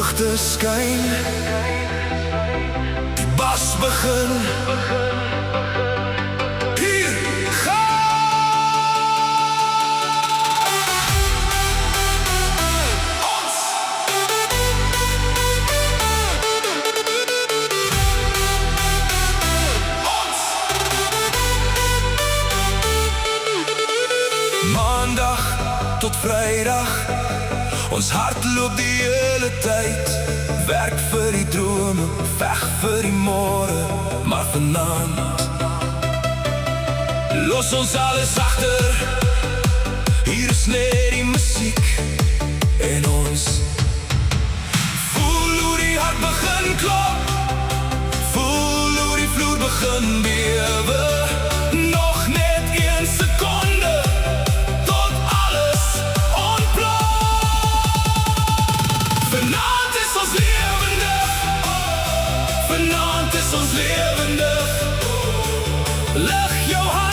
ligte skyn, die bas begin. Hier gaan ons. Maandag tot Vrydag, ons hart loop die hele tyd. Werk vir die drome, veg vir die môre. Maar vanaand los ons alles agter. Hier is net die musiek en ons voel hoe die hart begin klop, voel hoe die vloer begin bewe. Nog net 1 sekonde tot alles ontplof. Vanaand is ons lewendig, vanaand is ons lewendig. Lig jou hart